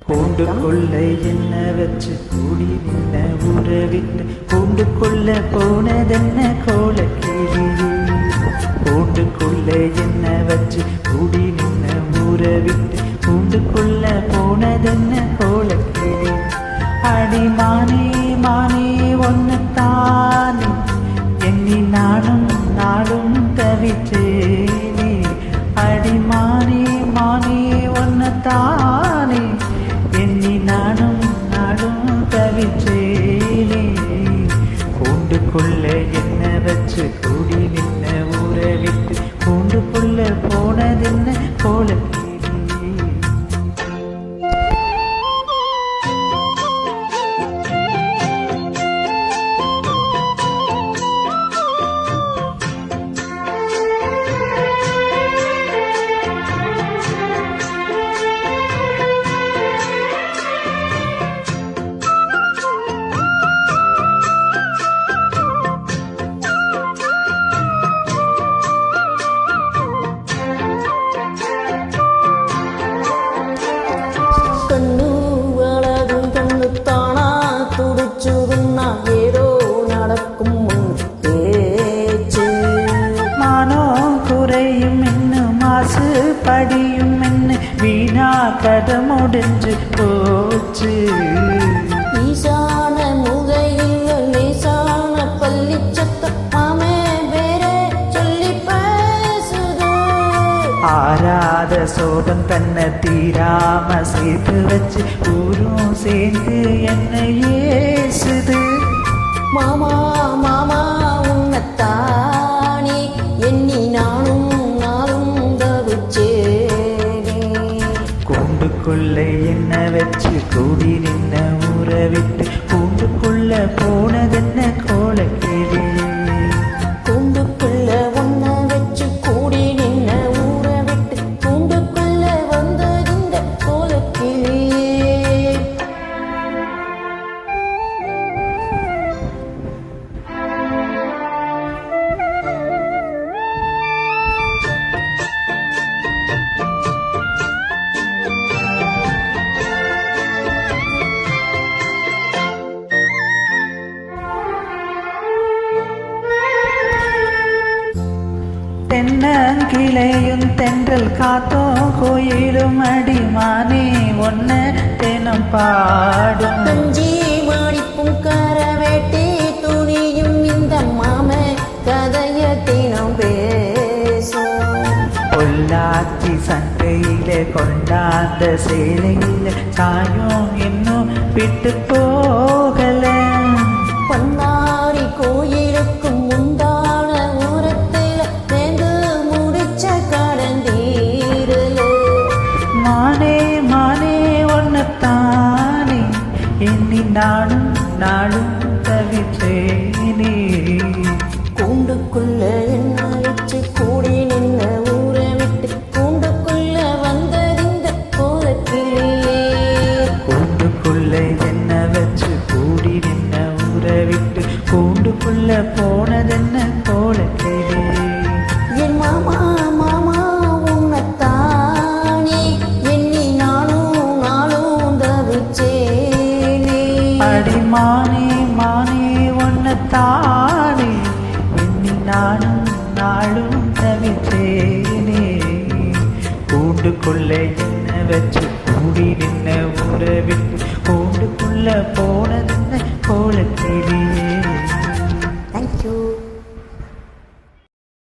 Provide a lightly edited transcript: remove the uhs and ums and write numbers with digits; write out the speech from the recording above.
கூண்டுக்குள்ள என்ன வச்சு கூடி நின்ன ஊரை விட்டு கூண்டுக்குள்ள போனதென்ன கோலக்கிளி. கூண்டுக்குள்ள என்ன வச்சு கூடி நின்ன ஊரை விட்டு கூண்டுக்குள்ள போனதென்ன கோலக்கிளி. அடி மானே மானே ஒன்னத்தானே எண்ணி நானும் நாடும் தவிச்சேனே. அடி மானே மானே ஒன்னத்தானே எண்ணி நானும் நாடும் தவிச்சேனே. கூண்டுக்குள்ள என்ன வச்சு கூடி நின்ன ஊரை விட்டு கூண்டுக்குள்ள போனதென்ன கோலக்கிளி. ஏதோ நடக்கும் பேச்சு மானோ குறையும் என்ன மாசு படியும் என்ன வீணா கதை முடிஞ்சு போச்சு. ஈசான முகையில் லேசான பள்ளி சத்தம் மாமே வேறே சொல்லி பேசுது. ஆராத சோகம் தன்னை தீராம சேர்த்து வச்சு ஊரும் சேர்ந்து என்ன ஏசுது. மாமா மாமா உன்னத்தானே எண்ணி நானும் நாளும் தவிச்சேனே. கூண்டுக்குள்ள என்ன வச்சு கூடி நின்ன ஊரை விட்டு கூண்டுக்குள்ள போனதென்ன கோலக்கிளி. கூண்டுக்குள்ள ஒன்ன வச்சு கூடி நின்ன ஊரை விட்டு கூண்டுக்குள்ள வந்ததிந்த கோலக்கிளி. தென்னங்கிளையும் தென்றல் காத்தோ கோயிலும் அடிமானே ஒன்ன தினம் பாடும். கஞ்சி மாடிப்பும் கர வேட்டி துணியும் இந்த மாம கதைய தினம் பேசும். பொள்ளாச்சி சந்தையில கொண்டாந்த சேலையில சாயம் இன்னும் விட்டு போகல. பண்ணாரி கோயிலுக்கும் உண்டான ஊரத்தில் நேர்ந்து முடிச்ச கடந்தீரல. மானே மானே ஒன்னத்தானே எண்ணி நானும் நாளும் தவிச்சேனே. கூண்டுக்குள்ள என்ன வச்சு கூடி நின்ன ஊரை விட்டு கூண்டுக்குள்ள வந்ததிந்த கோலக்கிளியே. கூண்டுக்குள்ள என்ன வச்சு கூடி நின்ன ஊரை விட்டு கூண்டுக்குள்ள போனதென்ன கோலக்கிளி. என் மாமா மாமா உன்னத்தானே எண்ணி நானும் நாளும் தவிச்சேனே. அடி மானே மானே ஒன்னத்தானே எண்ணி நானும் நாளும் தவிச்சேனே. கூண்டுக்குள்ள என்ன வச்சு கூடி நின்ன ஊரை விட்டு கூண்டுக்குள்ள போனதென்ன கோலக்கிளி.